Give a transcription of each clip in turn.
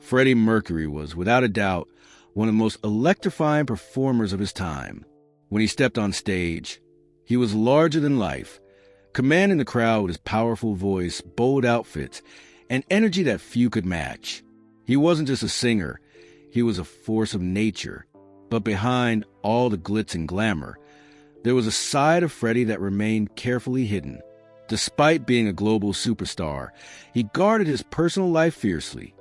Freddie Mercury was, without a doubt, one of the most electrifying performers of his time. When he stepped on stage, he was larger than life, commanding the crowd with his powerful voice, bold outfits, and energy that few could match. He wasn't just a singer, he was a force of nature. But behind all the glitz and glamour, there was a side of Freddie that remained carefully hidden. Despite being a global superstar, he guarded his personal life fiercely,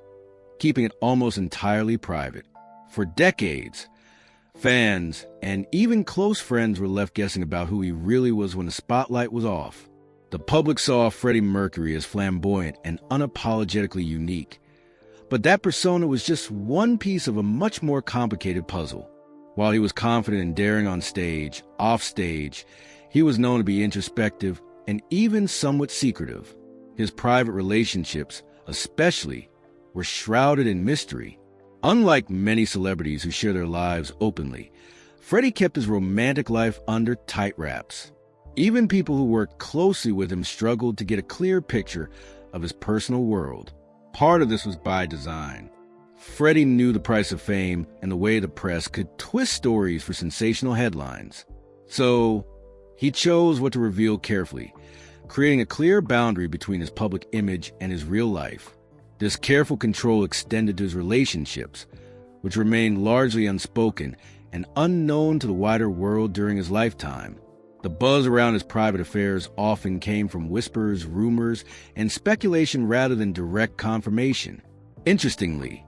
keeping it almost entirely private. For decades, fans and even close friends were left guessing about who he really was when the spotlight was off. The public saw Freddie Mercury as flamboyant and unapologetically unique. But that persona was just one piece of a much more complicated puzzle. While he was confident and daring on stage, off stage, he was known to be introspective and even somewhat secretive. His private relationships, especially, were shrouded in mystery. Unlike many celebrities who share their lives openly, Freddie kept his romantic life under tight wraps. Even people who worked closely with him struggled to get a clear picture of his personal world. Part of this was by design. Freddie knew the price of fame and the way the press could twist stories for sensational headlines. So he chose what to reveal carefully, creating a clear boundary between his public image and his real life. This careful control extended to his relationships, which remained largely unspoken and unknown to the wider world during his lifetime. The buzz around his private affairs often came from whispers, rumors, and speculation rather than direct confirmation. Interestingly,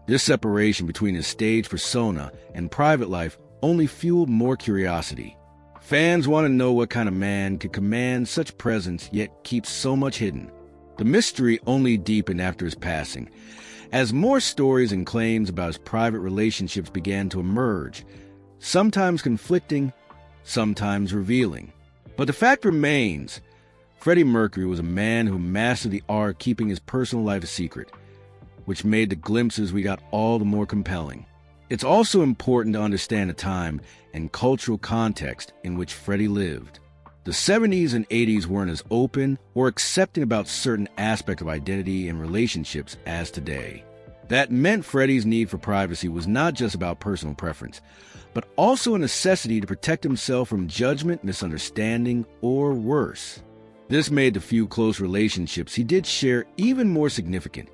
this separation between his stage persona and private life only fueled more curiosity. Fans want to know what kind of man could command such presence yet keep so much hidden. The mystery only deepened after his passing, as more stories and claims about his private relationships began to emerge, sometimes conflicting, sometimes revealing. But the fact remains, Freddie Mercury was a man who mastered the art of keeping his personal life a secret, which made the glimpses we got all the more compelling. It's also important to understand the time and cultural context in which Freddie lived. The 70s and 80s weren't as open or accepting about certain aspects of identity and relationships as today. That meant Freddie's need for privacy was not just about personal preference, but also a necessity to protect himself from judgment, misunderstanding, or worse. This made the few close relationships he did share even more significant,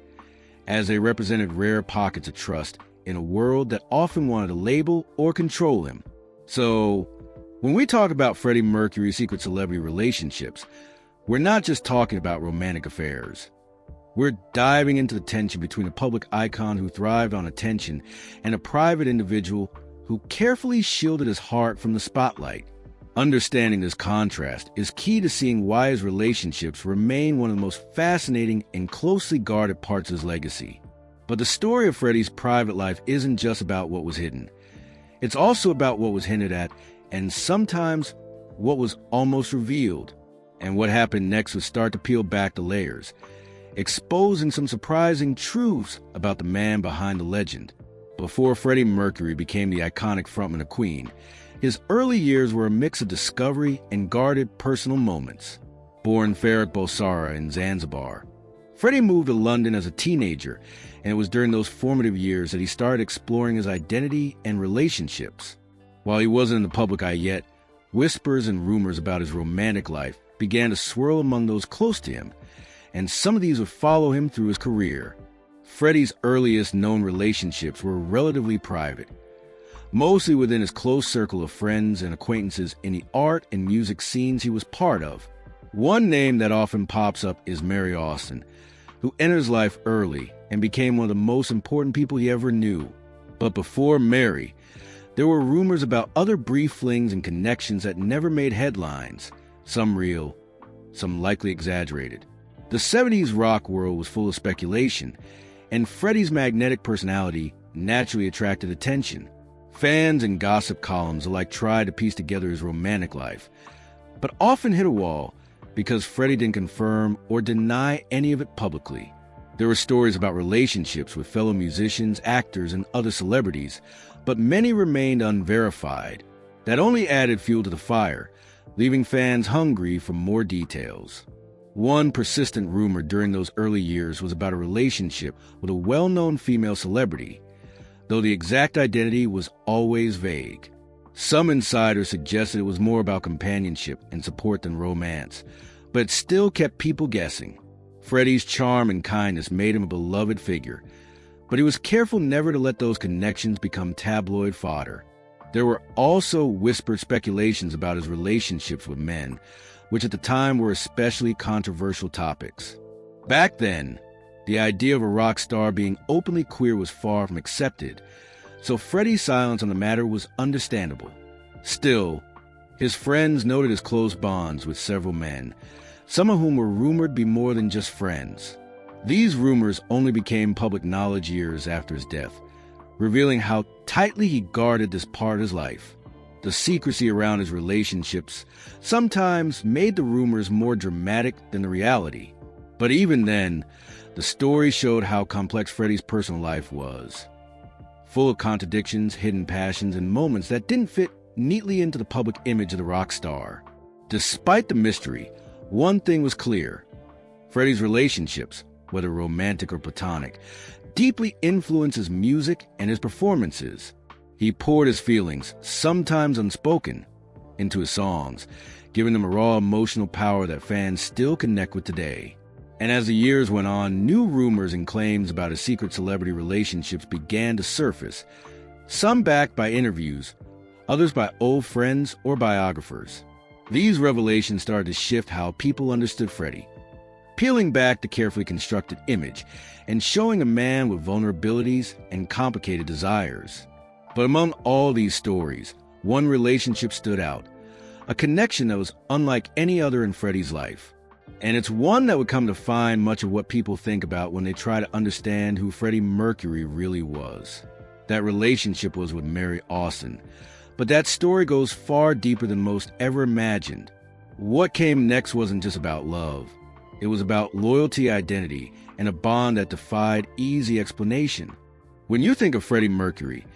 as they represented rare pockets of trust in a world that often wanted to label or control him. So, when we talk about Freddie Mercury's secret celebrity relationships, we're not just talking about romantic affairs. We're diving into the tension between a public icon who thrived on attention and a private individual who carefully shielded his heart from the spotlight. Understanding this contrast is key to seeing why his relationships remain one of the most fascinating and closely guarded parts of his legacy. But the story of Freddie's private life isn't just about what was hidden. It's also about what was hinted at, and sometimes what was almost revealed. And what happened next would start to peel back the layers, exposing some surprising truths about the man behind the legend. Before Freddie Mercury became the iconic frontman of Queen, his early years were a mix of discovery and guarded personal moments. Born Farrokh Bulsara in Zanzibar, Freddie moved to London as a teenager, and it was during those formative years that he started exploring his identity and relationships. While he wasn't in the public eye yet, whispers and rumors about his romantic life began to swirl among those close to him, and some of these would follow him through his career. Freddie's earliest known relationships were relatively private, mostly within his close circle of friends and acquaintances in the art and music scenes he was part of. One name that often pops up is Mary Austin, who entered his life early and became one of the most important people he ever knew. But before Mary, there were rumors about other brief flings and connections that never made headlines, some real, some likely exaggerated. The 70s rock world was full of speculation, and Freddie's magnetic personality naturally attracted attention. Fans and gossip columns alike tried to piece together his romantic life, but often hit a wall because Freddie didn't confirm or deny any of it publicly. There were stories about relationships with fellow musicians, actors, and other celebrities, but many remained unverified. That only added fuel to the fire, leaving fans hungry for more details. One persistent rumor during those early years was about a relationship with a well-known female celebrity, though the exact identity was always vague. Some insiders suggested it was more about companionship and support than romance, but it still kept people guessing. Freddie's charm and kindness made him a beloved figure, but he was careful never to let those connections become tabloid fodder. There were also whispered speculations about his relationships with men, which at the time were especially controversial topics. Back then, the idea of a rock star being openly queer was far from accepted, so Freddie's silence on the matter was understandable. Still, his friends noted his close bonds with several men, some of whom were rumored to be more than just friends. These rumors only became public knowledge years after his death, revealing how tightly he guarded this part of his life. The secrecy around his relationships sometimes made the rumors more dramatic than the reality. But even then, the story showed how complex Freddie's personal life was, full of contradictions, hidden passions, and moments that didn't fit neatly into the public image of the rock star. Despite the mystery, one thing was clear. Freddie's relationships, whether romantic or platonic, deeply influenced his music and his performances. He poured his feelings, sometimes unspoken, into his songs, giving them a raw emotional power that fans still connect with today. And as the years went on, new rumors and claims about his secret celebrity relationships began to surface, some backed by interviews, others by old friends or biographers. These revelations started to shift how people understood Freddie, peeling back the carefully constructed image and showing a man with vulnerabilities and complicated desires. But among all these stories, one relationship stood out, a connection that was unlike any other in Freddie's life. And it's one that would come to define much of what people think about when they try to understand who Freddie Mercury really was. That relationship was with Mary Austin, but that story goes far deeper than most ever imagined. What came next wasn't just about love. It was about loyalty, identity, and a bond that defied easy explanation. When you think of Freddie Mercury,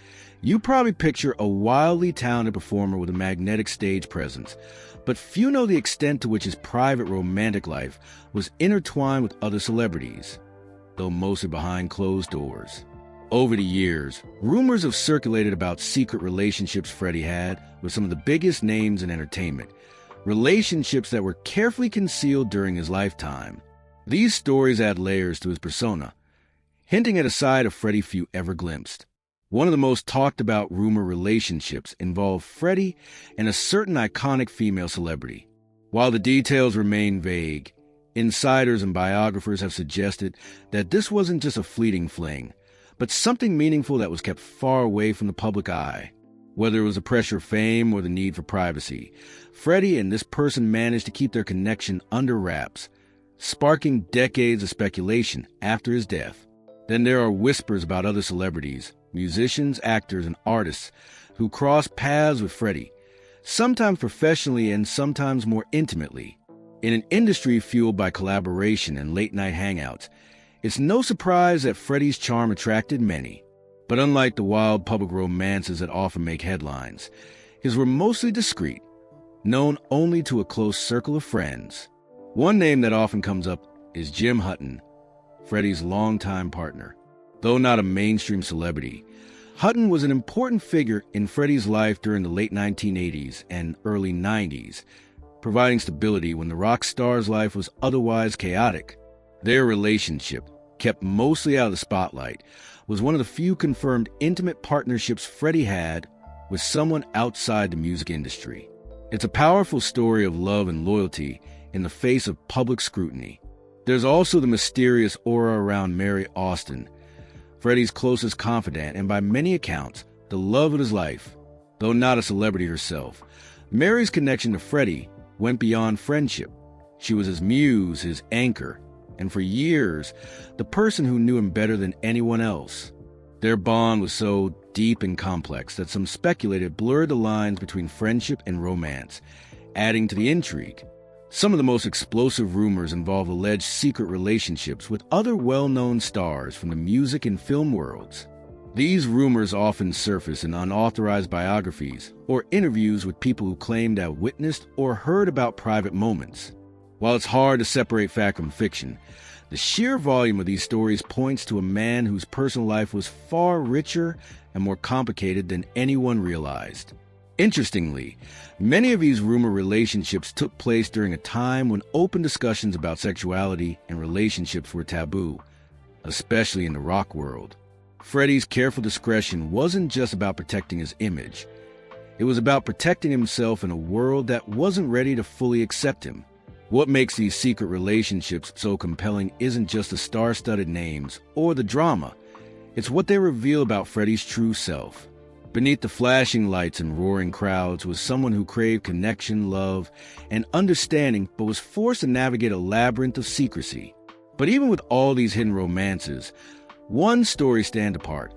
you probably picture a wildly talented performer with a magnetic stage presence, but few know the extent to which his private romantic life was intertwined with other celebrities, though mostly behind closed doors. Over the years, rumors have circulated about secret relationships Freddie had with some of the biggest names in entertainment, relationships that were carefully concealed during his lifetime. These stories add layers to his persona, hinting at a side of Freddie few ever glimpsed. One of the most talked about rumor relationships involved Freddie and a certain iconic female celebrity. While the details remain vague, insiders and biographers have suggested that this wasn't just a fleeting fling, but something meaningful that was kept far away from the public eye. Whether it was the pressure of fame or the need for privacy, Freddie and this person managed to keep their connection under wraps, sparking decades of speculation after his death. Then there are whispers about other celebrities, musicians, actors, and artists who crossed paths with Freddie, sometimes professionally and sometimes more intimately. In an industry fueled by collaboration and late-night hangouts, it's no surprise that Freddie's charm attracted many. But unlike the wild public romances that often make headlines, his were mostly discreet, known only to a close circle of friends. One name that often comes up is Jim Hutton, Freddie's longtime partner. Though not a mainstream celebrity, Hutton was an important figure in Freddie's life during the late 1980s and early 90s, providing stability when the rock star's life was otherwise chaotic. Their relationship, kept mostly out of the spotlight, was one of the few confirmed intimate partnerships Freddie had with someone outside the music industry. It's a powerful story of love and loyalty in the face of public scrutiny. There's also the mysterious aura around Mary Austin, Freddie's closest confidant and by many accounts, the love of his life. Though not a celebrity herself, Mary's connection to Freddie went beyond friendship. She was his muse, his anchor, and for years, the person who knew him better than anyone else. Their bond was so deep and complex that some speculated blurred the lines between friendship and romance, adding to the intrigue. Some of the most explosive rumors involve alleged secret relationships with other well-known stars from the music and film worlds. These rumors often surface in unauthorized biographies or interviews with people who claim to have witnessed or heard about private moments. While it's hard to separate fact from fiction, the sheer volume of these stories points to a man whose personal life was far richer and more complicated than anyone realized. Interestingly, many of these rumor relationships took place during a time when open discussions about sexuality and relationships were taboo, especially in the rock world. Freddie's careful discretion wasn't just about protecting his image. It was about protecting himself in a world that wasn't ready to fully accept him. What makes these secret relationships so compelling isn't just the star-studded names or the drama. It's what they reveal about Freddie's true self. Beneath the flashing lights and roaring crowds was someone who craved connection, love, and understanding, but was forced to navigate a labyrinth of secrecy. But even with all these hidden romances, one story stands apart.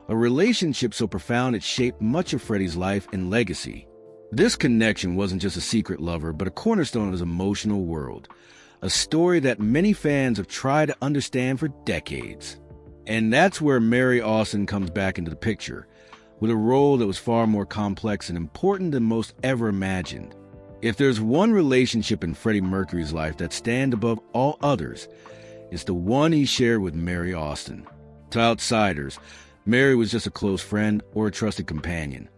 A relationship so profound it shaped much of Freddie's life and legacy. This connection wasn't just a secret lover, but a cornerstone of his emotional world. A story that many fans have tried to understand for decades. And that's where Mary Austin comes back into the picture, with a role that was far more complex and important than most ever imagined. If there's one relationship in Freddie Mercury's life that stands above all others, it's the one he shared with Mary Austin. To outsiders, Mary was just a close friend or a trusted companion.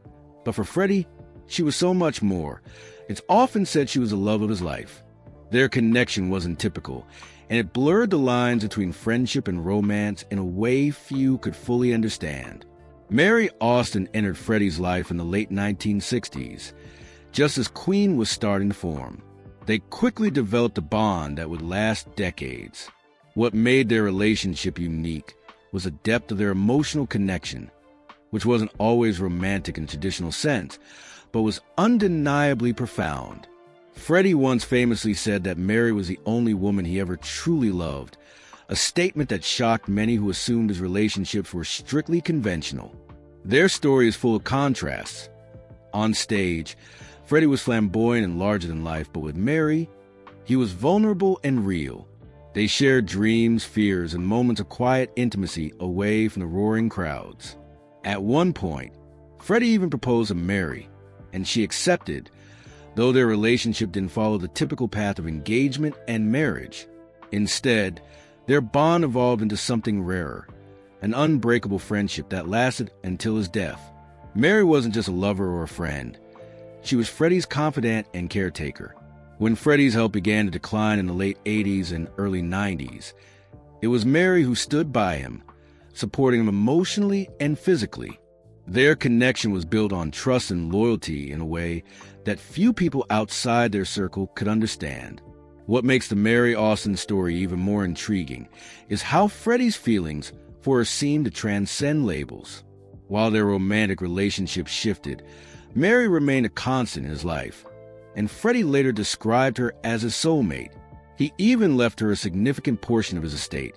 But for Freddie, she was so much more. It's often said she was the love of his life. Their connection wasn't typical, and it blurred the lines between friendship and romance in a way few could fully understand. Mary Austin entered Freddie's life in the late 1960s, just as Queen was starting to form. They quickly developed a bond that would last decades. What made their relationship unique was the depth of their emotional connection, which wasn't always romantic in the traditional sense, but was undeniably profound. Freddie once famously said that Mary was the only woman he ever truly loved, a statement that shocked many who assumed his relationships were strictly conventional. Their story is full of contrasts. On stage, Freddie was flamboyant and larger than life, but with Mary, he was vulnerable and real. They shared dreams, fears, and moments of quiet intimacy away from the roaring crowds. At one point, Freddie even proposed to Mary, and she accepted, though their relationship didn't follow the typical path of engagement and marriage. Instead, their bond evolved into something rarer, an unbreakable friendship that lasted until his death. Mary wasn't just a lover or a friend. She was Freddie's confidant and caretaker. When Freddie's health began to decline in the late 80s and early 90s, it was Mary who stood by him, supporting him emotionally and physically. Their connection was built on trust and loyalty in a way that few people outside their circle could understand. What makes the Mary Austin story even more intriguing is how Freddie's feelings for her seemed to transcend labels. While their romantic relationship shifted, Mary remained a constant in his life, and Freddie later described her as his soulmate. He even left her a significant portion of his estate,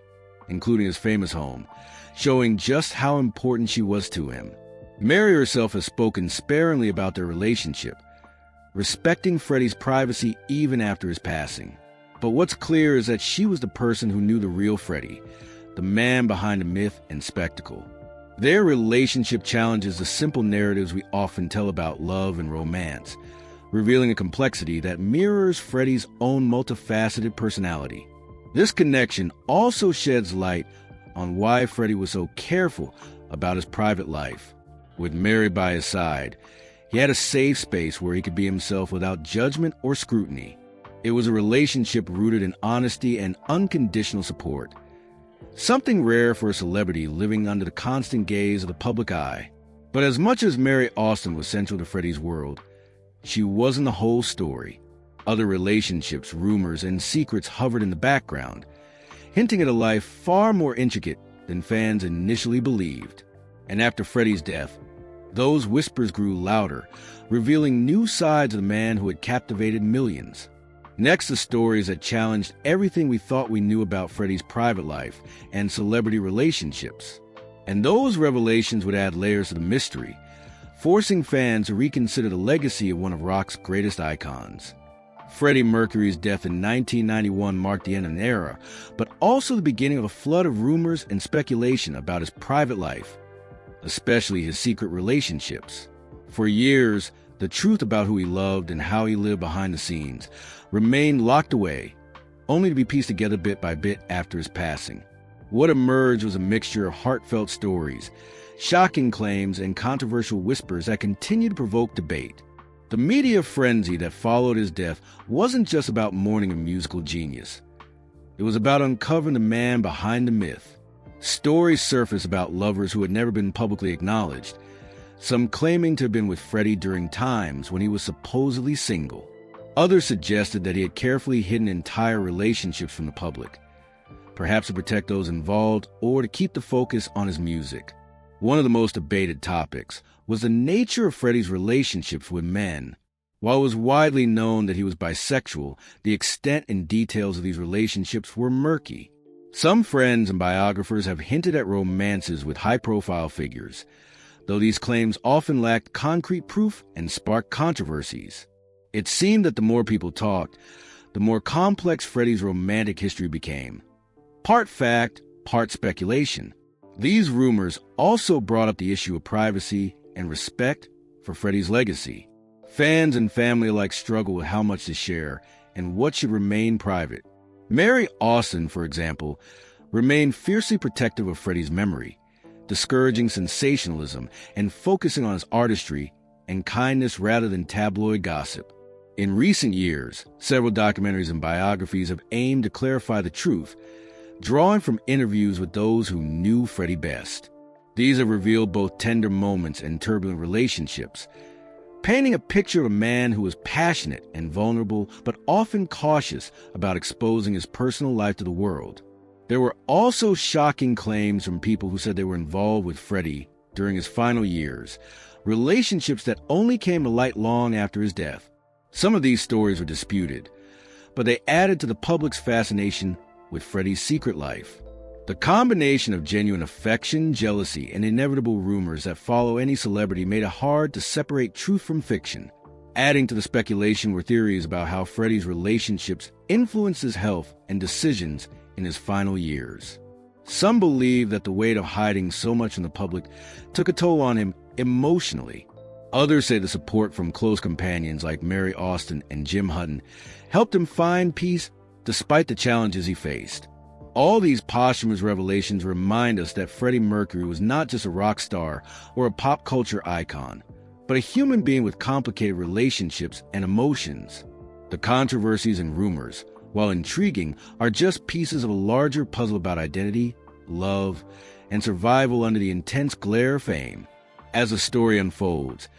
including his famous home, showing just how important she was to him. Mary herself has spoken sparingly about their relationship, respecting Freddie's privacy even after his passing. But what's clear is that she was the person who knew the real Freddie, the man behind the myth and spectacle. Their relationship challenges the simple narratives we often tell about love and romance, revealing a complexity that mirrors Freddie's own multifaceted personality. This connection also sheds light on why Freddie was so careful about his private life. With Mary by his side, he had a safe space where he could be himself without judgment or scrutiny. It was a relationship rooted in honesty and unconditional support, something rare for a celebrity living under the constant gaze of the public eye. But as much as Mary Austin was central to Freddie's world, she wasn't the whole story. Other relationships, rumors, and secrets hovered in the background, hinting at a life far more intricate than fans initially believed. And after Freddie's death, those whispers grew louder, revealing new sides of the man who had captivated millions. Next, the stories that challenged everything we thought we knew about Freddie's private life and celebrity relationships. And those revelations would add layers to the mystery, forcing fans to reconsider the legacy of one of rock's greatest icons. Freddie Mercury's death in 1991 marked the end of an era, but also the beginning of a flood of rumors and speculation about his private life, especially his secret relationships. For years, The truth about who he loved and how he lived behind the scenes remained locked away, only to be pieced together bit by bit after his passing. What emerged was a mixture of heartfelt stories, shocking claims, and controversial whispers that continued to provoke debate. The media frenzy that followed his death wasn't just about mourning a musical genius. It was about uncovering the man behind the myth. Stories surfaced about lovers who had never been publicly acknowledged, some claiming to have been with Freddie during times when he was supposedly single. Others suggested that he had carefully hidden entire relationships from the public, perhaps to protect those involved or to keep the focus on his music. One of the most debated topics was the nature of Freddie's relationships with men. While it was widely known that he was bisexual, the extent and details of these relationships were murky. Some friends and biographers have hinted at romances with high-profile figures, though these claims often lacked concrete proof and sparked controversies. It seemed that the more people talked, the more complex Freddie's romantic history became. Part fact, part speculation. These rumors also brought up the issue of privacy and respect for Freddie's legacy. Fans and family alike struggle with how much to share and what should remain private. Mary Austin, for example, remained fiercely protective of Freddie's memory, discouraging sensationalism and focusing on his artistry and kindness rather than tabloid gossip. In recent years, several documentaries and biographies have aimed to clarify the truth, drawing from interviews with those who knew Freddie best. These have revealed both tender moments and turbulent relationships, painting a picture of a man who was passionate and vulnerable, but often cautious about exposing his personal life to the world. There were also shocking claims from people who said they were involved with Freddie during his final years, relationships that only came to light long after his death. Some of these stories were disputed, but they added to the public's fascination with Freddie's secret life. The combination of genuine affection, jealousy, and inevitable rumors that follow any celebrity made it hard to separate truth from fiction. Adding to the speculation were theories about how Freddie's relationships influenced his health and decisions in his final years. Some believe that the weight of hiding so much from the public took a toll on him emotionally. Others say the support from close companions like Mary Austin and Jim Hutton helped him find peace despite the challenges he faced. All these posthumous revelations remind us that Freddie Mercury was not just a rock star or a pop culture icon, but a human being with complicated relationships and emotions. The controversies and rumors, while intriguing, are just pieces of a larger puzzle about identity, love, and survival under the intense glare of fame. As the story unfolds,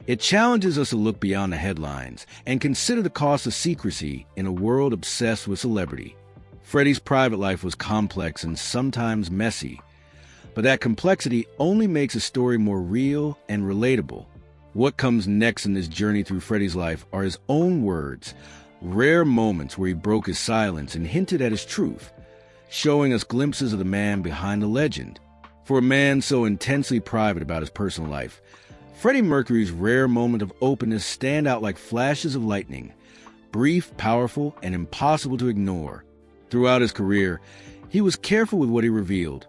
it challenges us to look beyond the headlines and consider the cost of secrecy in a world obsessed with celebrity. Freddie's private life was complex and sometimes messy, but that complexity only makes his story more real and relatable. What comes next in this journey through Freddie's life are his own words, rare moments where he broke his silence and hinted at his truth, showing us glimpses of the man behind the legend. For a man so intensely private about his personal life, Freddie Mercury's rare moment of openness stand out like flashes of lightning, brief, powerful, and impossible to ignore. Throughout his career, he was careful with what he revealed,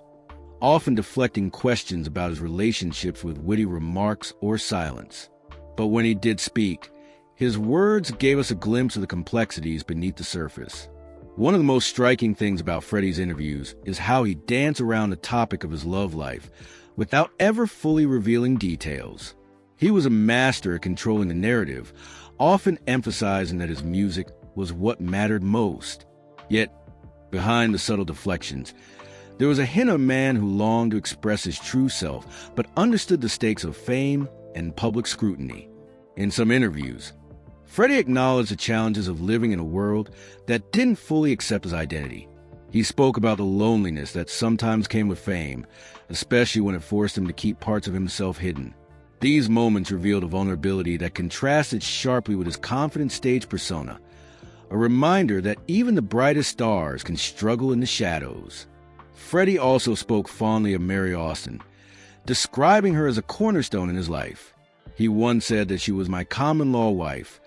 often deflecting questions about his relationships with witty remarks or silence. But when he did speak, his words gave us a glimpse of the complexities beneath the surface. One of the most striking things about Freddie's interviews is how he danced around the topic of his love life without ever fully revealing details. He was a master at controlling the narrative, often emphasizing that his music was what mattered most. Yet, behind the subtle deflections, there was a hint of a man who longed to express his true self, but understood the stakes of fame and public scrutiny. In some interviews, Freddie acknowledged the challenges of living in a world that didn't fully accept his identity. He spoke about the loneliness that sometimes came with fame, especially when it forced him to keep parts of himself hidden. These moments revealed a vulnerability that contrasted sharply with his confident stage persona, a reminder that even the brightest stars can struggle in the shadows. Freddie also spoke fondly of Mary Austin, describing her as a cornerstone in his life. He once said that she was my common-law wife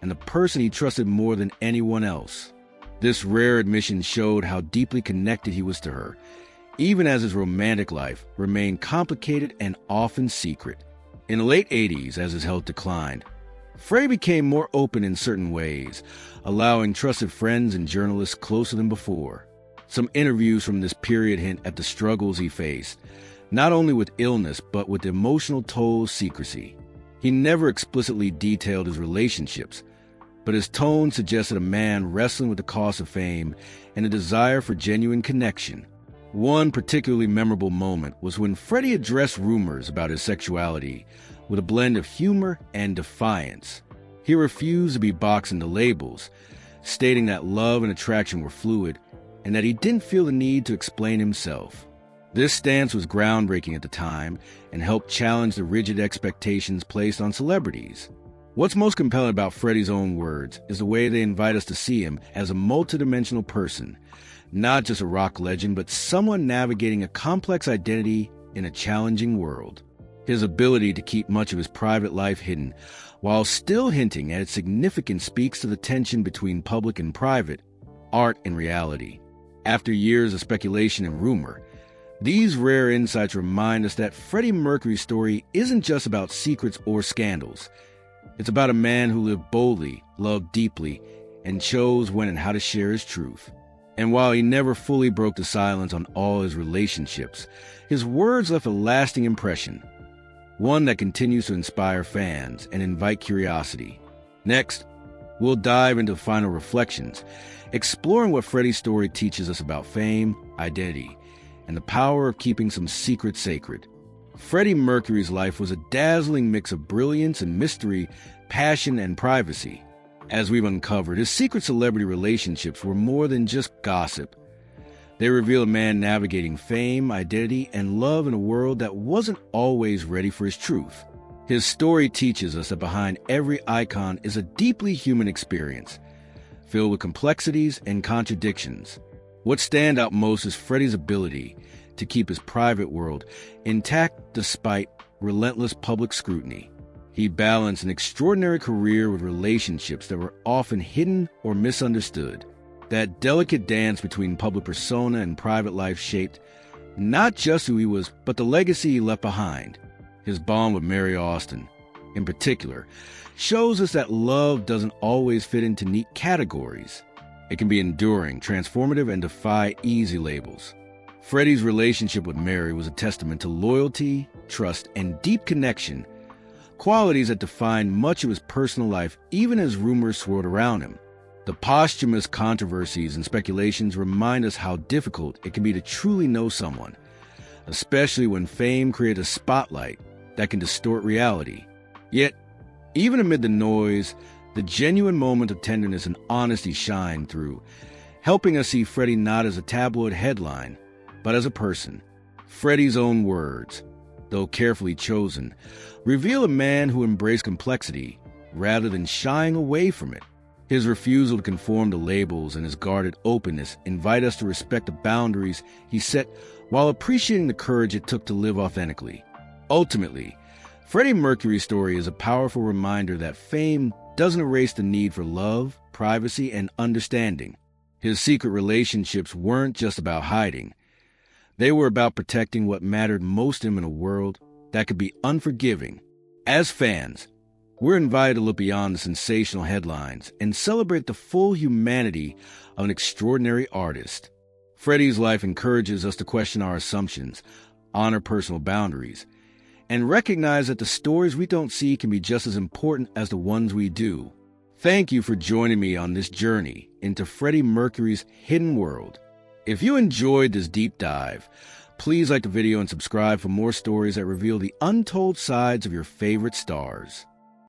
and the person he trusted more than anyone else. This rare admission showed how deeply connected he was to her, even as his romantic life remained complicated and often secret. In the late 80s, as his health declined, Freddie became more open in certain ways, allowing trusted friends and journalists closer than before. Some interviews from this period hint at the struggles he faced, not only with illness, but with the emotional toll of secrecy. He never explicitly detailed his relationships, but his tone suggested a man wrestling with the cost of fame and a desire for genuine connection. One particularly memorable moment was when Freddie addressed rumors about his sexuality with a blend of humor and defiance. He refused to be boxed into labels, stating that love and attraction were fluid and that he didn't feel the need to explain himself. This stance was groundbreaking at the time and helped challenge the rigid expectations placed on celebrities. What's most compelling about Freddie's own words is the way they invite us to see him as a multidimensional person, not just a rock legend, but someone navigating a complex identity in a challenging world. His ability to keep much of his private life hidden, while still hinting at its significance, speaks to the tension between public and private, art and reality. After years of speculation and rumor, these rare insights remind us that Freddie Mercury's story isn't just about secrets or scandals. It's about a man who lived boldly, loved deeply, and chose when and how to share his truth. And while he never fully broke the silence on all his relationships, his words left a lasting impression, one that continues to inspire fans and invite curiosity. Next, we'll dive into final reflections, exploring what Freddie's story teaches us about fame, identity, and the power of keeping some secrets sacred. Freddie Mercury's life was a dazzling mix of brilliance and mystery, passion and privacy. As we've uncovered, his secret celebrity relationships were more than just gossip. They reveal a man navigating fame, identity, and love in a world that wasn't always ready for his truth. His story teaches us that behind every icon is a deeply human experience, filled with complexities and contradictions. What stands out most is Freddie's ability to keep his private world intact despite relentless public scrutiny. He balanced an extraordinary career with relationships that were often hidden or misunderstood. That delicate dance between public persona and private life shaped not just who he was, but the legacy he left behind. His bond with Mary Austin, in particular, shows us that love doesn't always fit into neat categories. It can be enduring, transformative, and defy easy labels. Freddie's relationship with Mary was a testament to loyalty, trust, and deep connection, qualities that defined much of his personal life even as rumors swirled around him. The posthumous controversies and speculations remind us how difficult it can be to truly know someone, especially when fame creates a spotlight that can distort reality. Yet, even amid the noise, the genuine moment of tenderness and honesty shine through, helping us see Freddie not as a tabloid headline, but as a person. Freddie's own words, though carefully chosen, reveal a man who embraced complexity rather than shying away from it. His refusal to conform to labels and his guarded openness invite us to respect the boundaries he set while appreciating the courage it took to live authentically. Ultimately, Freddie Mercury's story is a powerful reminder that fame doesn't erase the need for love, privacy, and understanding. His secret relationships weren't just about hiding. They were about protecting what mattered most to him in a world that could be unforgiving. As fans, we're invited to look beyond the sensational headlines and celebrate the full humanity of an extraordinary artist. Freddie's life encourages us to question our assumptions, honor personal boundaries, and recognize that the stories we don't see can be just as important as the ones we do. Thank you for joining me on this journey into Freddie Mercury's hidden world. If you enjoyed this deep dive, please like the video and subscribe for more stories that reveal the untold sides of your favorite stars.